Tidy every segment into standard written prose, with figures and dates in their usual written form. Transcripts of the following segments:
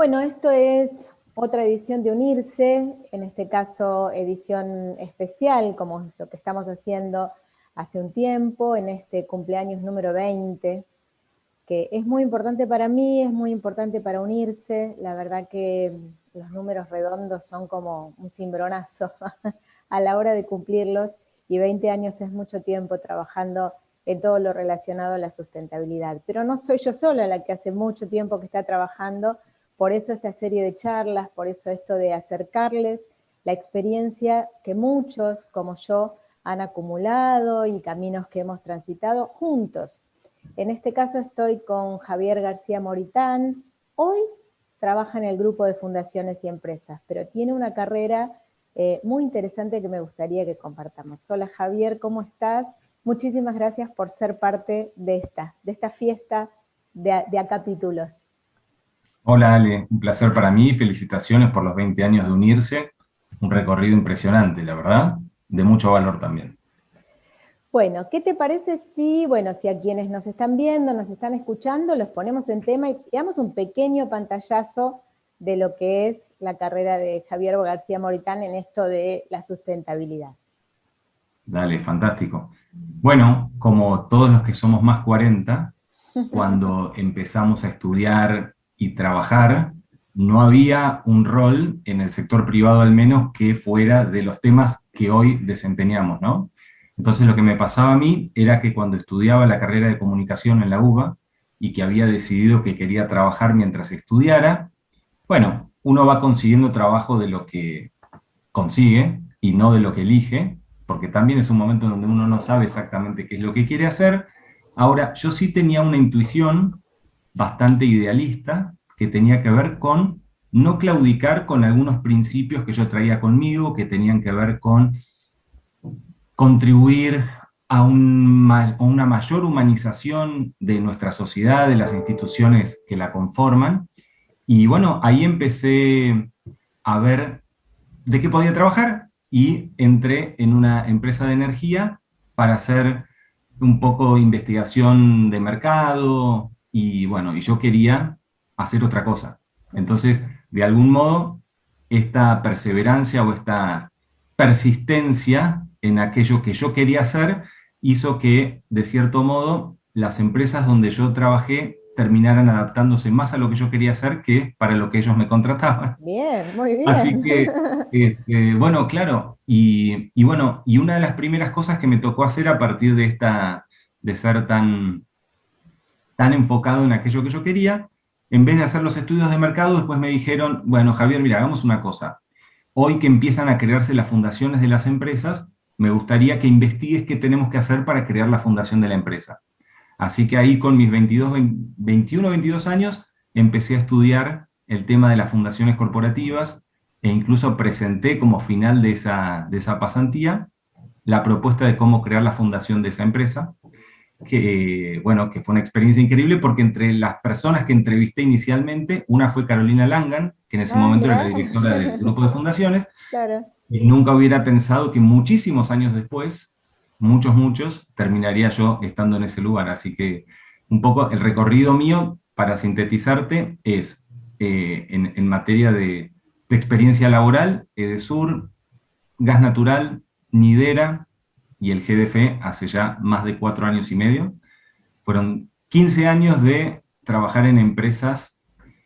Bueno, esto es otra edición de Unirse, en este caso edición especial, como lo que estamos haciendo hace un tiempo, en este cumpleaños número 20, que es muy importante para mí, es muy importante para Unirse. La verdad que los números redondos son como un cimbronazo a la hora de cumplirlos, y 20 años es mucho tiempo trabajando en todo lo relacionado a la sustentabilidad. Pero no soy yo sola la que hace mucho tiempo que está trabajando, por eso esta serie de charlas, por eso esto de acercarles la experiencia que muchos, como yo, han acumulado y caminos que hemos transitado juntos. En este caso estoy con Javier García Moritán. Hoy trabaja en el grupo de fundaciones y empresas, pero tiene una carrera muy interesante que me gustaría que compartamos. Hola Javier, ¿cómo estás? Muchísimas gracias por ser parte de esta fiesta de capítulos. Hola Ale, un placer para mí, felicitaciones por los 20 años de Unirse, un recorrido impresionante, la verdad, de mucho valor también. Bueno, ¿qué te parece si a quienes nos están viendo, nos están escuchando, los ponemos en tema y damos un pequeño pantallazo de lo que es la carrera de Javier García Moritán en esto de la sustentabilidad? Dale, fantástico. Bueno, como todos los que somos más 40, cuando empezamos a estudiar y trabajar, no había un rol en el sector privado al menos que fuera de los temas que hoy desempeñamos, ¿no? Entonces lo que me pasaba a mí era que cuando estudiaba la carrera de comunicación en la UBA y que había decidido que quería trabajar mientras estudiara, bueno, uno va consiguiendo trabajo de lo que consigue y no de lo que elige, porque también es un momento donde uno no sabe exactamente qué es lo que quiere hacer. Ahora, yo sí tenía una intuición bastante idealista que tenía que ver con no claudicar con algunos principios que yo traía conmigo, que tenían que ver con contribuir a una mayor humanización de nuestra sociedad, de las instituciones que la conforman. Y bueno, ahí empecé a ver de qué podía trabajar y entré en una empresa de energía para hacer un poco de investigación de mercado y bueno, y yo quería hacer otra cosa. Entonces, de algún modo, esta perseverancia o esta persistencia en aquello que yo quería hacer hizo que, de cierto modo, las empresas donde yo trabajé terminaran adaptándose más a lo que yo quería hacer que para lo que ellos me contrataban. Bien, muy Así bien. que, bueno, claro, y bueno, y una de las primeras cosas que me tocó hacer a partir de de ser tan enfocado en aquello que yo quería, en vez de hacer los estudios de mercado, después me dijeron, bueno, Javier, mira, hagamos una cosa. Hoy que empiezan a crearse las fundaciones de las empresas, me gustaría que investigues qué tenemos que hacer para crear la fundación de la empresa. Así que ahí con mis 21, 22 años empecé a estudiar el tema de las fundaciones corporativas e incluso presenté como final de esa pasantía la propuesta de cómo crear la fundación de esa empresa, que, bueno, que fue una experiencia increíble porque entre las personas que entrevisté inicialmente, una fue Carolina Langan, que en ese Ah, momento era la mira. directora del grupo de fundaciones, Claro. y nunca hubiera pensado que muchísimos años después, muchos, terminaría yo estando en ese lugar. Así que un poco el recorrido mío, para sintetizarte, es en materia de experiencia laboral, Edesur, Gas Natural, Nidera y el GDF hace ya más de 4 años y medio. Fueron 15 años de trabajar en empresas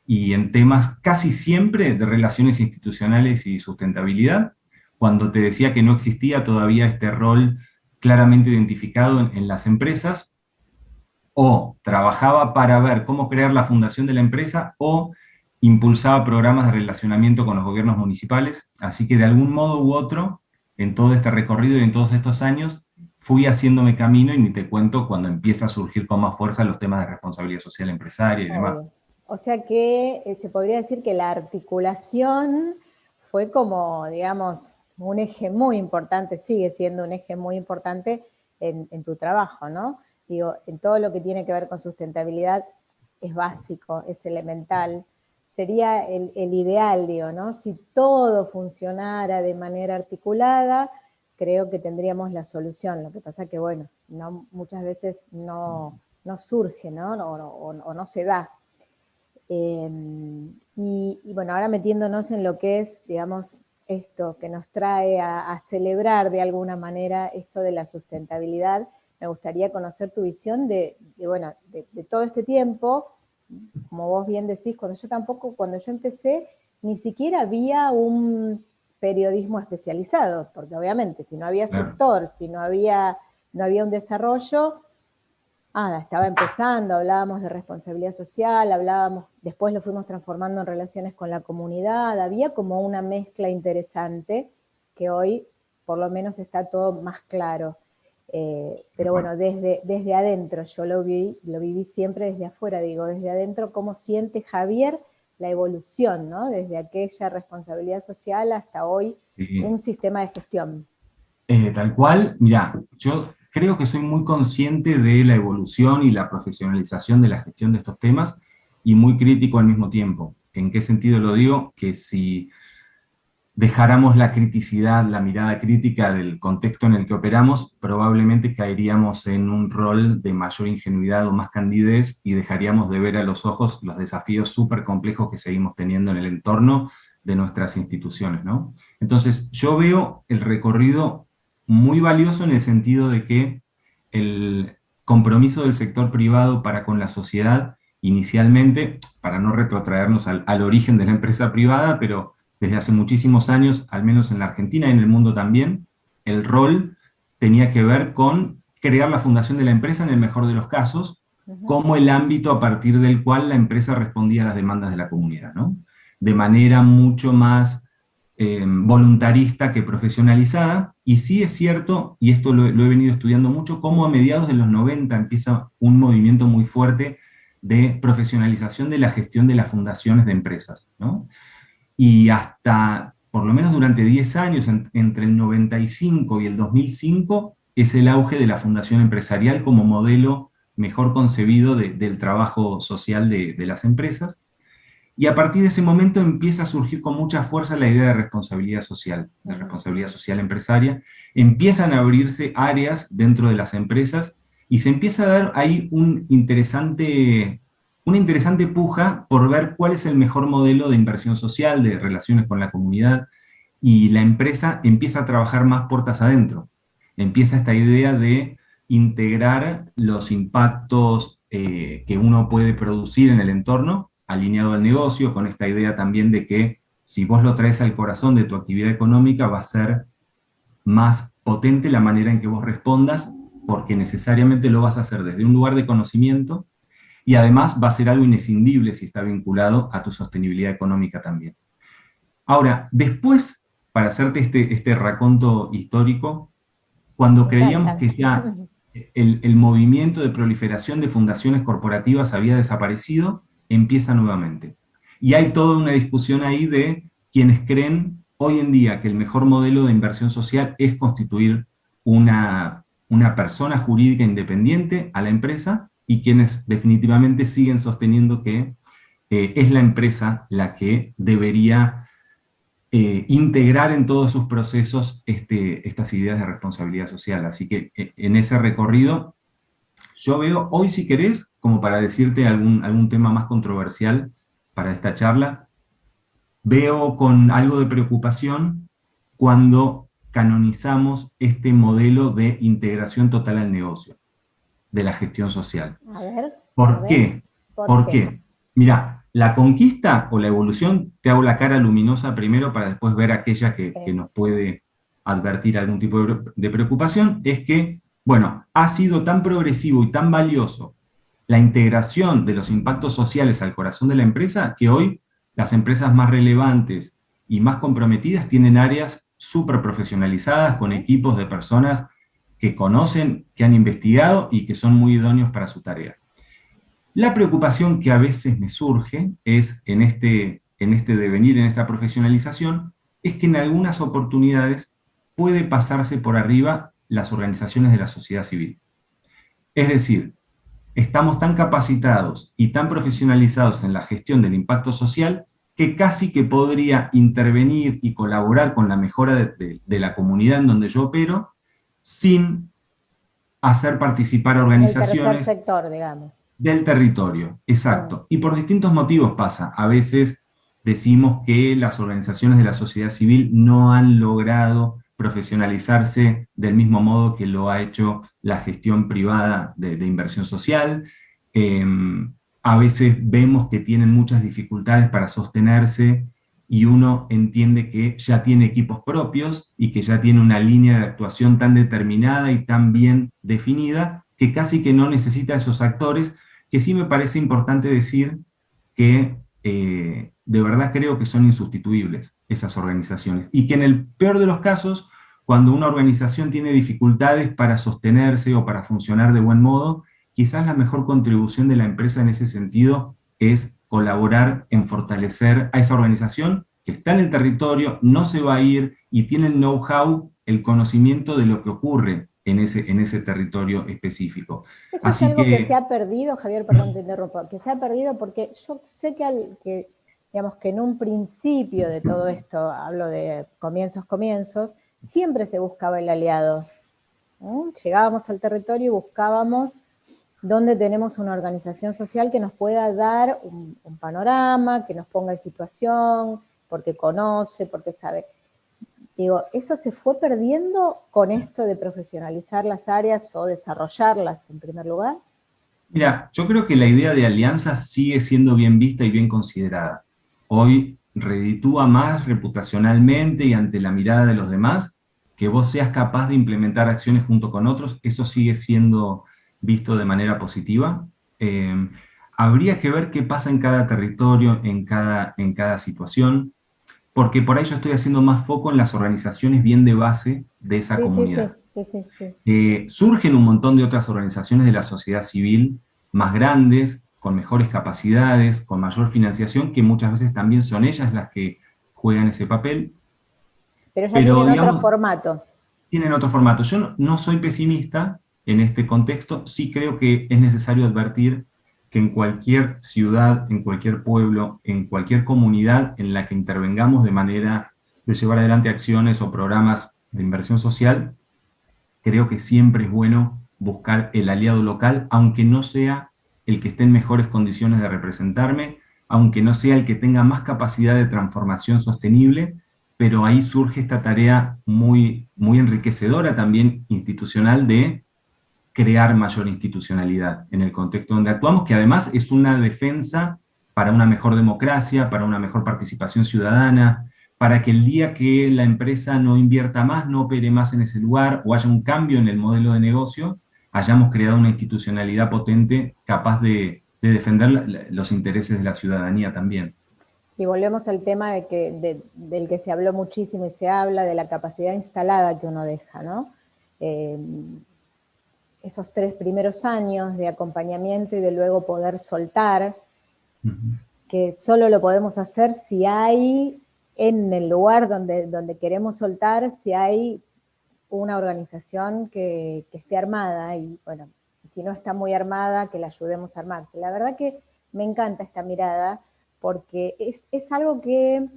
y en temas casi siempre de relaciones institucionales y sustentabilidad, cuando te decía que no existía todavía este rol claramente identificado en las empresas, o trabajaba para ver cómo crear la fundación de la empresa, o impulsaba programas de relacionamiento con los gobiernos municipales. Así que de algún modo u otro, en todo este recorrido y en todos estos años, fui haciéndome camino y ni te cuento cuando empieza a surgir con más fuerza los temas de responsabilidad social empresaria y demás. Obvio. O sea que se podría decir que la articulación fue como, digamos, un eje muy importante, sigue siendo un eje muy importante en tu trabajo, ¿no? Digo, en todo lo que tiene que ver con sustentabilidad es básico, es elemental. Sería el ideal, digo, ¿no? Si todo funcionara de manera articulada, creo que tendríamos la solución. Lo que pasa que, bueno, no, muchas veces no surge, ¿no? O no se da. Y bueno, ahora metiéndonos en lo que es, digamos, esto que nos trae a celebrar de alguna manera esto de la sustentabilidad, me gustaría conocer tu visión bueno, de todo este tiempo. Como vos bien decís, cuando yo empecé, ni siquiera había un periodismo especializado, porque obviamente si no había Claro. sector, si no había un desarrollo, estaba empezando, hablábamos de responsabilidad social, después lo fuimos transformando en relaciones con la comunidad, había como una mezcla interesante que hoy por lo menos está todo más claro. Pero bueno, desde adentro, yo lo viví siempre desde afuera, digo, desde adentro, ¿cómo siente Javier la evolución, ¿no? Desde aquella responsabilidad social hasta hoy Sí. un sistema de gestión. Tal cual, mira, yo creo que soy muy consciente de la evolución y la profesionalización de la gestión de estos temas y muy crítico al mismo tiempo. ¿En qué sentido lo digo? Que si dejáramos la criticidad, la mirada crítica del contexto en el que operamos, probablemente caeríamos en un rol de mayor ingenuidad o más candidez y dejaríamos de ver a los ojos los desafíos súper complejos que seguimos teniendo en el entorno de nuestras instituciones, ¿no? Entonces, yo veo el recorrido muy valioso en el sentido de que el compromiso del sector privado para con la sociedad, inicialmente, para no retrotraernos al origen de la empresa privada, pero desde hace muchísimos años, al menos en la Argentina y en el mundo también, el rol tenía que ver con crear la fundación de la empresa en el mejor de los casos, Ujú. como el ámbito a partir del cual la empresa respondía a las demandas de la comunidad, ¿no? De manera mucho más voluntarista que profesionalizada, y sí es cierto, y esto lo he venido estudiando mucho, cómo a mediados de los 90 empieza un movimiento muy fuerte de profesionalización de la gestión de las fundaciones de empresas, ¿no? Y hasta, por lo menos durante 10 años, entre el 95 y el 2005, es el auge de la fundación empresarial como modelo mejor concebido del trabajo social de las empresas. Y a partir de ese momento empieza a surgir con mucha fuerza la idea de Ujú. responsabilidad social empresaria. Empiezan a abrirse áreas dentro de las empresas y se empieza a dar ahí una interesante puja por ver cuál es el mejor modelo de inversión social, de relaciones con la comunidad, y la empresa empieza a trabajar más puertas adentro. Empieza esta idea de integrar los impactos que uno puede producir en el entorno, alineado al negocio, con esta idea también de que si vos lo traes al corazón de tu actividad económica, va a ser más potente la manera en que vos respondas, porque necesariamente lo vas a hacer desde un lugar de conocimiento y además va a ser algo inescindible si está vinculado a tu sostenibilidad económica también. Ahora, después, para hacerte este raconto histórico, cuando Me creíamos encantan. que ya el movimiento de proliferación de fundaciones corporativas había desaparecido, empieza nuevamente. Y hay toda una discusión ahí de quienes creen hoy en día que el mejor modelo de inversión social es constituir una persona jurídica independiente a la empresa y quienes definitivamente siguen sosteniendo que es la empresa la que debería integrar en todos sus procesos estas ideas de responsabilidad social. Así que en ese recorrido, yo veo hoy, si querés, como para decirte algún tema más controversial para esta charla, veo con algo de preocupación cuando canonizamos este modelo de integración total al negocio, de la gestión social. A ¿Por ver, qué? ¿por ¿Por qué? qué? Mira, la conquista o la evolución, te hago la cara luminosa primero para después ver aquella que Sí. nos puede advertir algún tipo de preocupación, es que, bueno, ha sido tan progresivo y tan valioso la integración de los impactos sociales al corazón de la empresa que hoy las empresas más relevantes y más comprometidas tienen áreas súper profesionalizadas con Ujú. equipos de personas que conocen, que han investigado y que son muy idóneos para su tarea. La preocupación que a veces me surge es en este devenir, en esta profesionalización, es que en algunas oportunidades puede pasarse por arriba las organizaciones de la sociedad civil. Es decir, estamos tan capacitados y tan profesionalizados en la gestión del impacto social que casi que podría intervenir y colaborar con la mejora de la comunidad en donde yo opero sin hacer participar a En el tercer organizaciones sector, digamos. del territorio, Sí. exacto. Y por distintos motivos pasa. A veces decimos que las organizaciones de la sociedad civil no han logrado profesionalizarse del mismo modo que lo ha hecho la gestión privada de inversión social. Eh, a veces vemos que tienen muchas dificultades para sostenerse y uno entiende que ya tiene equipos propios y que ya tiene una línea de actuación tan determinada y tan bien definida que casi que no necesita esos actores, que sí me parece importante decir que de verdad creo que son insustituibles esas organizaciones y que en el peor de los casos, cuando una organización tiene dificultades para sostenerse o para funcionar de buen modo, quizás la mejor contribución de la empresa en ese sentido es colaborar en fortalecer a esa organización que está en el territorio, no se va a ir y tiene el know-how, el conocimiento de lo que ocurre en ese territorio específico. Eso es Así algo que se que... ha perdido, Javier, perdón, te interrumpo, que se ha perdido porque yo sé que digamos que en un principio de todo esto, hablo de comienzos, siempre se buscaba el aliado. ¿No? Llegábamos al territorio y buscábamos dónde tenemos una organización social que nos pueda dar un panorama, que nos ponga en situación, porque conoce, porque sabe. Digo, ¿eso se fue perdiendo con esto de profesionalizar las áreas o desarrollarlas en primer lugar? Mira, yo creo que la idea de alianza sigue siendo bien vista y bien considerada. Hoy reditúa más reputacionalmente y ante la mirada de los demás que vos seas capaz de implementar acciones junto con otros. Eso sigue siendo visto de manera positiva. Eh, Habría que ver qué pasa en cada territorio, en cada situación, porque por ahí yo estoy haciendo más foco en las organizaciones bien de base de esa Sí, sí, sí, comunidad. sí, sí, sí. Surgen un montón de otras organizaciones de la sociedad civil más grandes, con mejores capacidades, con mayor financiación, que muchas veces también son ellas las que juegan ese papel, Pero ya pero tienen otro digamos, formato. tienen otro formato. Yo no soy pesimista en este contexto, sí creo que es necesario advertir que en cualquier ciudad, en cualquier pueblo, en cualquier comunidad en la que intervengamos de manera de llevar adelante acciones o programas de inversión social, creo que siempre es bueno buscar el aliado local, aunque no sea el que esté en mejores condiciones de representarme, aunque no sea el que tenga más capacidad de transformación sostenible, pero ahí surge esta tarea muy, muy enriquecedora también institucional de crear mayor institucionalidad en el contexto donde actuamos, que además es una defensa para una mejor democracia, para una mejor participación ciudadana, para que el día que la empresa no invierta más, no opere más en ese lugar o haya un cambio en el modelo de negocio, hayamos creado una institucionalidad potente capaz de defender los intereses de la ciudadanía también. Si volvemos al tema del que se habló muchísimo y se habla de la capacidad instalada que uno deja, ¿no? Esos 3 primeros años de acompañamiento y de luego poder soltar, que solo lo podemos hacer si hay en el lugar donde queremos soltar, si hay una organización que esté armada y bueno, si no está muy armada, que la ayudemos a armarse. La verdad que me encanta esta mirada porque es algo que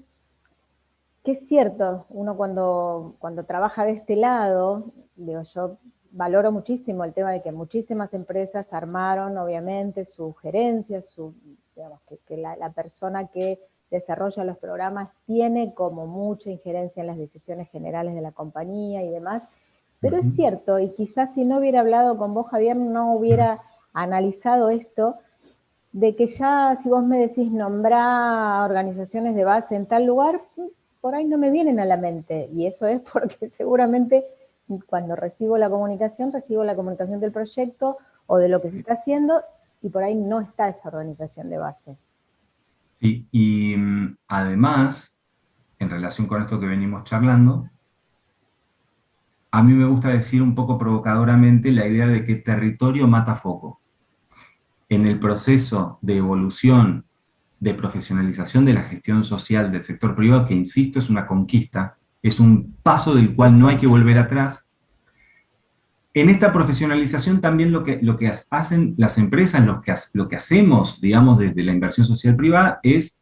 es cierto, uno cuando trabaja de este lado, digo, yo valoro muchísimo el tema de que muchísimas empresas armaron, obviamente, sus gerencias, digamos, que la persona que desarrolla los programas tiene como mucha injerencia en las decisiones generales de la compañía y demás, pero es cierto, y quizás si no hubiera hablado con vos, Javier, no hubiera analizado esto, de que ya si vos me decís nombrar organizaciones de base en tal lugar, por ahí no me vienen a la mente, y eso es porque seguramente cuando recibo la comunicación del proyecto o de lo que se está haciendo, y por ahí no está esa organización de base. Sí, y además, en relación con esto que venimos charlando, a mí me gusta decir un poco provocadoramente la idea de que territorio mata foco. En el proceso de evolución, de profesionalización de la gestión social del sector privado, que insisto, es una conquista, es un paso del cual no hay que volver atrás. En esta profesionalización también lo que hacen las empresas, lo que hacemos, digamos, desde la inversión social privada, es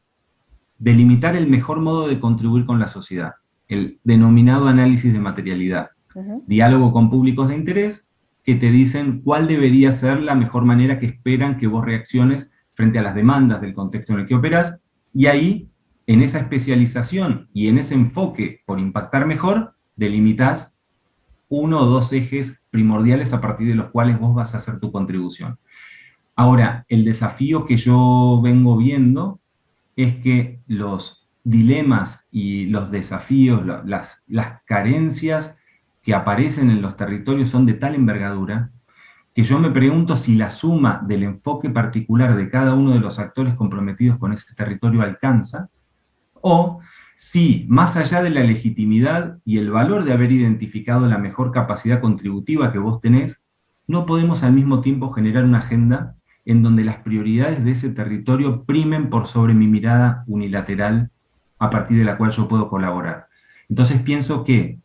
delimitar el mejor modo de contribuir con la sociedad, el denominado análisis de materialidad. Diálogo con públicos de interés que te dicen cuál debería ser la mejor manera que esperan que vos reacciones frente a las demandas del contexto en el que operás, y ahí en esa especialización y en ese enfoque por impactar mejor, delimitas uno o dos ejes primordiales a partir de los cuales vos vas a hacer tu contribución. Ahora, el desafío que yo vengo viendo es que los dilemas y los desafíos, las carencias que aparecen en los territorios son de tal envergadura que yo me pregunto si la suma del enfoque particular de cada uno de los actores comprometidos con ese territorio alcanza, o si, más allá de la legitimidad y el valor de haber identificado la mejor capacidad contributiva que vos tenés, no podemos al mismo tiempo generar una agenda en donde las prioridades de ese territorio primen por sobre mi mirada unilateral a partir de la cual yo puedo colaborar. Entonces pienso que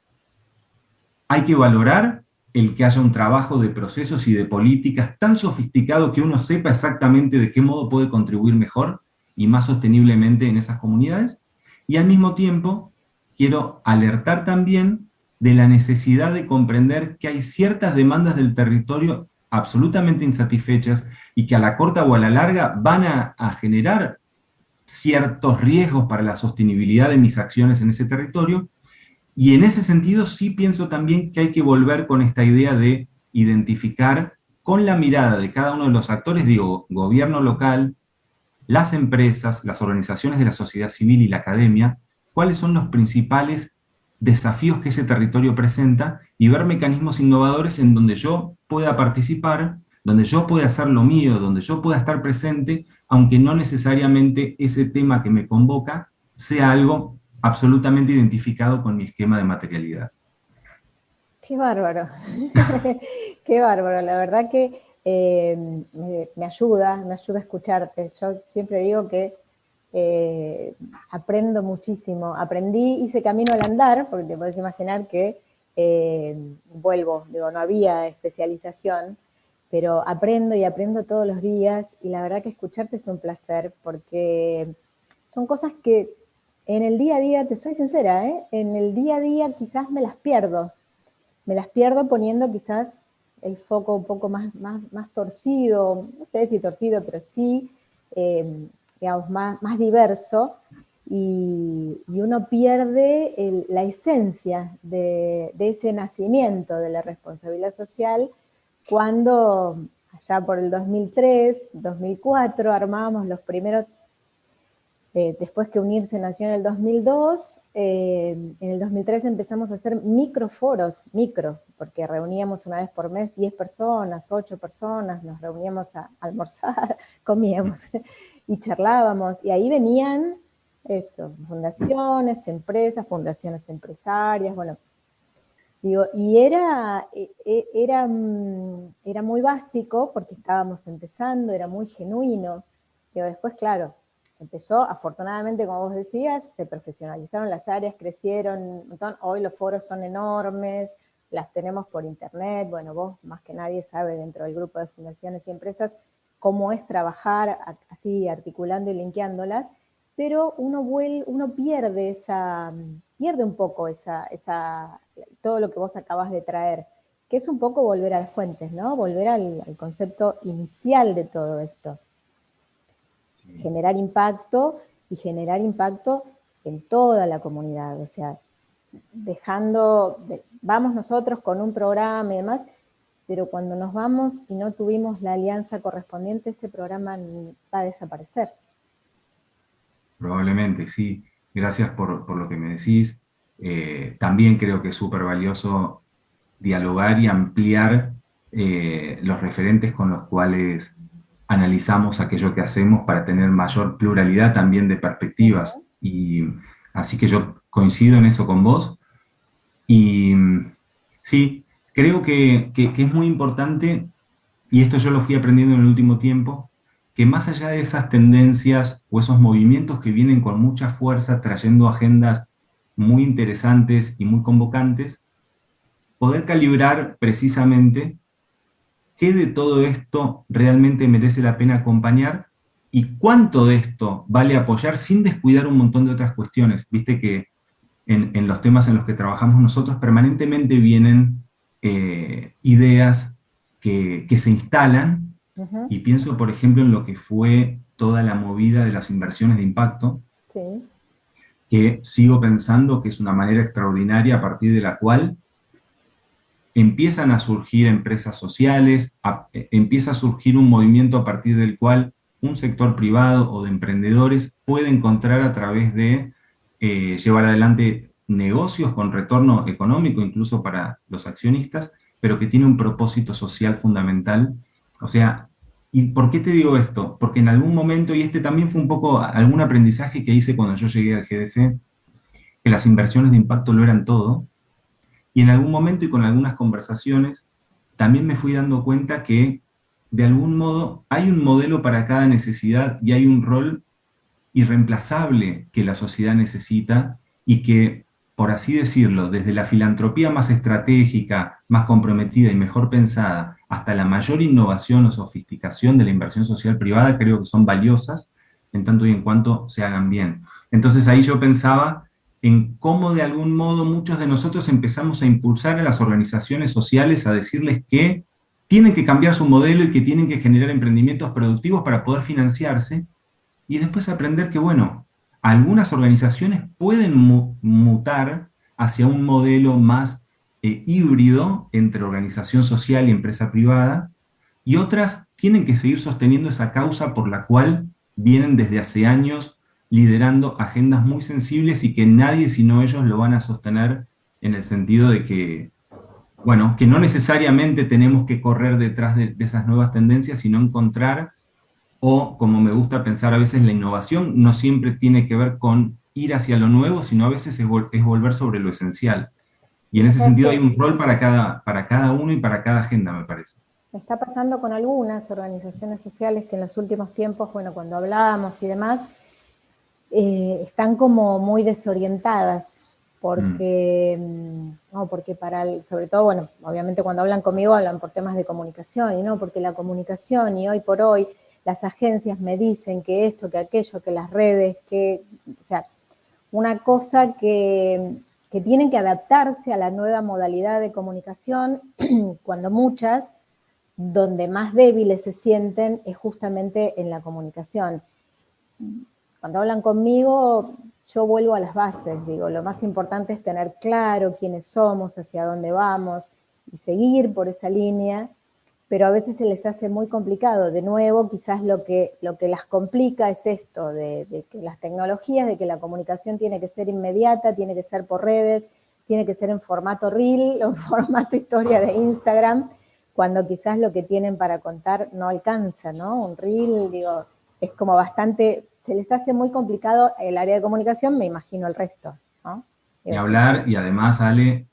hay que valorar el que haya un trabajo de procesos y de políticas tan sofisticado que uno sepa exactamente de qué modo puede contribuir mejor y más sosteniblemente en esas comunidades, y al mismo tiempo quiero alertar también de la necesidad de comprender que hay ciertas demandas del territorio absolutamente insatisfechas y que a la corta o a la larga van a generar ciertos riesgos para la sostenibilidad de mis acciones en ese territorio, y en ese sentido sí pienso también que hay que volver con esta idea de identificar con la mirada de cada uno de los actores, digo, gobierno local, las empresas, las organizaciones de la sociedad civil y la academia, cuáles son los principales desafíos que ese territorio presenta y ver mecanismos innovadores en donde yo pueda participar, donde yo pueda hacer lo mío, donde yo pueda estar presente, aunque no necesariamente ese tema que me convoca sea algo absolutamente identificado con mi esquema de materialidad. Qué bárbaro, qué bárbaro, la verdad que me ayuda a escucharte. Yo siempre digo que aprendo muchísimo, hice camino al andar, porque te podés imaginar que vuelvo, digo, no había especialización, pero aprendo y aprendo todos los días, y la verdad que escucharte es un placer, porque son cosas que en el día a día, te soy sincera, en el día a día quizás me las pierdo poniendo quizás el foco un poco más torcido, no sé si torcido, pero sí, digamos, más diverso, y uno pierde la esencia de ese nacimiento de la responsabilidad social cuando allá por el 2003, 2004 armábamos los primeros. Después que Unirse nació en el 2002, en el 2003 empezamos a hacer microforos, porque reuníamos una vez por mes 10 personas, 8 personas, nos reuníamos a almorzar, comíamos y charlábamos, y ahí venían eso, fundaciones, empresas, fundaciones empresarias, bueno, digo, y era muy básico porque estábamos empezando, era muy genuino, pero después, claro, empezó, afortunadamente, como vos decías, se profesionalizaron las áreas, crecieron, hoy los foros son enormes, las tenemos por internet, bueno, vos más que nadie sabe dentro del grupo de fundaciones y empresas cómo es trabajar así articulando y linkeándolas, pero uno pierde un poco todo lo que vos acabas de traer, que es un poco volver a las fuentes, ¿no? Volver al concepto inicial de todo esto. Generar impacto en toda la comunidad, o sea, vamos nosotros con un programa y demás, pero cuando nos vamos, si no tuvimos la alianza correspondiente, ese programa va a desaparecer. Probablemente, sí. Gracias por lo que me decís. También creo que es súper valioso dialogar y ampliar los referentes con los cuales analizamos aquello que hacemos para tener mayor pluralidad también de perspectivas. Y así que yo coincido en eso con vos. Y sí, creo que es muy importante, y esto yo lo fui aprendiendo en el último tiempo, que más allá de esas tendencias o esos movimientos que vienen con mucha fuerza trayendo agendas muy interesantes y muy convocantes, poder calibrar precisamente qué de todo esto realmente merece la pena acompañar y cuánto de esto vale apoyar sin descuidar un montón de otras cuestiones. Viste que en los temas en los que trabajamos nosotros permanentemente vienen ideas que se instalan, y pienso, por ejemplo, en lo que fue toda la movida de las inversiones de impacto, Sí. que sigo pensando que es una manera extraordinaria a partir de la cual empiezan a surgir empresas sociales, empieza a surgir un movimiento a partir del cual un sector privado o de emprendedores puede encontrar a través de llevar adelante negocios con retorno económico, incluso para los accionistas, pero que tiene un propósito social fundamental. O sea, ¿y por qué te digo esto? Porque en algún momento, y este también fue un poco algún aprendizaje que hice cuando yo llegué al GDF, que las inversiones de impacto lo eran todo, y en algún momento y con algunas conversaciones, también me fui dando cuenta que de algún modo hay un modelo para cada necesidad y hay un rol irreemplazable que la sociedad necesita y que, por así decirlo, desde la filantropía más estratégica, más comprometida y mejor pensada, hasta la mayor innovación o sofisticación de la inversión social privada, creo que son valiosas en tanto y en cuanto se hagan bien. Entonces ahí yo pensaba en cómo de algún modo muchos de nosotros empezamos a impulsar a las organizaciones sociales a decirles que tienen que cambiar su modelo y que tienen que generar emprendimientos productivos para poder financiarse, y después aprender que, bueno, algunas organizaciones pueden mutar hacia un modelo más híbrido entre organización social y empresa privada, y otras tienen que seguir sosteniendo esa causa por la cual vienen desde hace años liderando agendas muy sensibles y que nadie sino ellos lo van a sostener, en el sentido de que, bueno, que no necesariamente tenemos que correr detrás de esas nuevas tendencias, sino encontrar, o como me gusta pensar a veces, la innovación no siempre tiene que ver con ir hacia lo nuevo, sino a veces es volver sobre lo esencial. Y en ese ¿Sabes sentido hay qué? un rol para cada uno y para cada agenda, me parece. Está pasando con algunas organizaciones sociales que en los últimos tiempos, bueno, cuando hablábamos y demás, están como muy desorientadas, Mm. porque, no, porque sobre todo, bueno, obviamente cuando hablan conmigo hablan por temas de comunicación, y no, porque la comunicación y hoy por hoy las agencias me dicen que esto, que aquello, que las redes, que, o sea, una cosa que tienen que adaptarse a la nueva modalidad de comunicación, cuando muchas, donde más débiles se sienten es justamente en la comunicación. Cuando hablan conmigo, yo vuelvo a las bases, digo, lo más importante es tener claro quiénes somos, hacia dónde vamos y seguir por esa línea, pero a veces se les hace muy complicado. De nuevo, quizás lo que las complica es esto, de que las tecnologías, de que la comunicación tiene que ser inmediata, tiene que ser por redes, tiene que ser en formato reel o en formato historia de Instagram, cuando quizás lo que tienen para contar no alcanza, ¿no? Un reel, digo, es como bastante, se les hace muy complicado el área de comunicación, me imagino el resto, ¿no? Ni Digo, hablar, y además, Ale,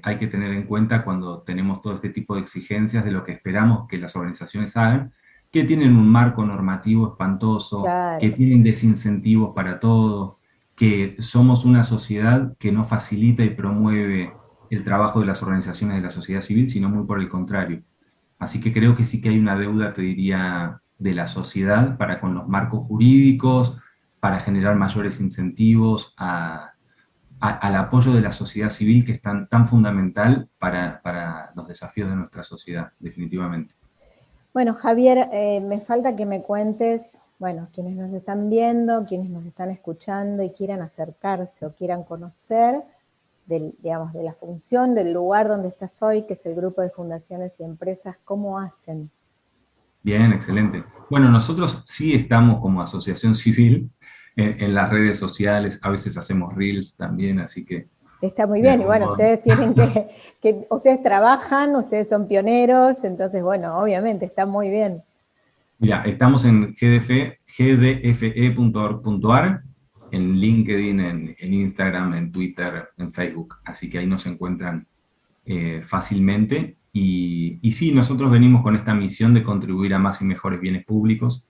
hay que tener en cuenta cuando tenemos todo este tipo de exigencias de lo que esperamos que las organizaciones hagan, que tienen un marco normativo espantoso, que claro, tienen desincentivos para todo, que somos una sociedad que no facilita y promueve el trabajo de las organizaciones de la sociedad civil, sino muy por el contrario. Así que creo que sí que hay una deuda, te diría, de la sociedad para con los marcos jurídicos, para generar mayores incentivos al apoyo de la sociedad civil, que es tan fundamental para los desafíos de nuestra sociedad, definitivamente. bueno, Javier, me falta que me cuentes, bueno, quienes nos están viendo, quienes nos están escuchando y quieran acercarse o quieran conocer digamos, de la función, del lugar donde estás hoy, que es el grupo de fundaciones y empresas, ¿cómo hacen? Bien, excelente. Bueno, nosotros sí estamos como asociación civil en las redes sociales, a veces hacemos reels también, así que Está muy de bien, y algún bueno, modo. ustedes tienen que ustedes trabajan, ustedes son pioneros, entonces, bueno, obviamente, está muy bien. Mira, estamos en gdfe.org.ar, en LinkedIn, en Instagram, en Twitter, en Facebook, así que ahí nos encuentran fácilmente. Y sí, nosotros venimos con esta misión de contribuir a más y mejores bienes públicos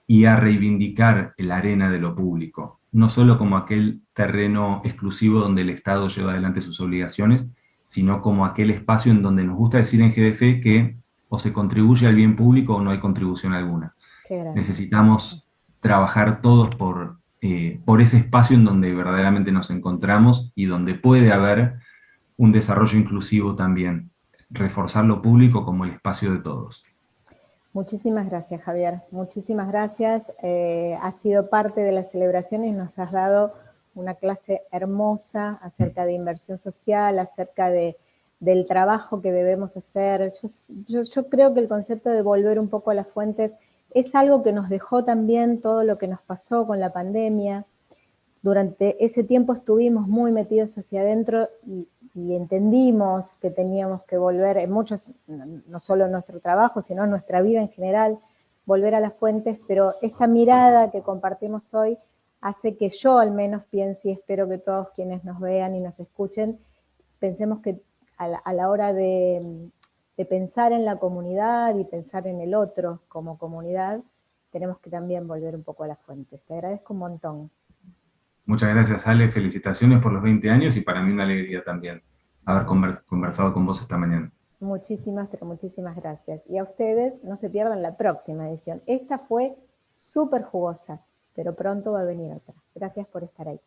y a reivindicar la arena de lo público, no solo como aquel terreno exclusivo donde el Estado lleva adelante sus obligaciones, sino como aquel espacio en donde nos gusta decir en GDF que o se contribuye al bien público o no hay contribución alguna. Qué grande. Necesitamos trabajar todos por ese espacio en donde verdaderamente nos encontramos y donde puede haber un desarrollo inclusivo también, reforzar lo público como el espacio de todos. Muchísimas gracias, Javier. Muchísimas gracias. Has sido parte de la celebración y nos has dado una clase hermosa acerca de inversión social, acerca del trabajo que debemos hacer. Yo creo que el concepto de volver un poco a las fuentes es algo que nos dejó también todo lo que nos pasó con la pandemia. Durante ese tiempo estuvimos muy metidos hacia adentro y entendimos que teníamos que volver, en muchos, no solo en nuestro trabajo, sino en nuestra vida en general, volver a las fuentes, pero esta mirada que compartimos hoy hace que yo al menos piense, y espero que todos quienes nos vean y nos escuchen, pensemos que a la hora de pensar en la comunidad y pensar en el otro como comunidad, tenemos que también volver un poco a las fuentes. Te agradezco un montón. Muchas gracias, Ale. Felicitaciones por los 20 años y para mí una alegría también haber conversado con vos esta mañana. Muchísimas, pero muchísimas gracias. Y a ustedes, no se pierdan la próxima edición. Esta fue súper jugosa, pero pronto va a venir otra. Gracias por estar ahí.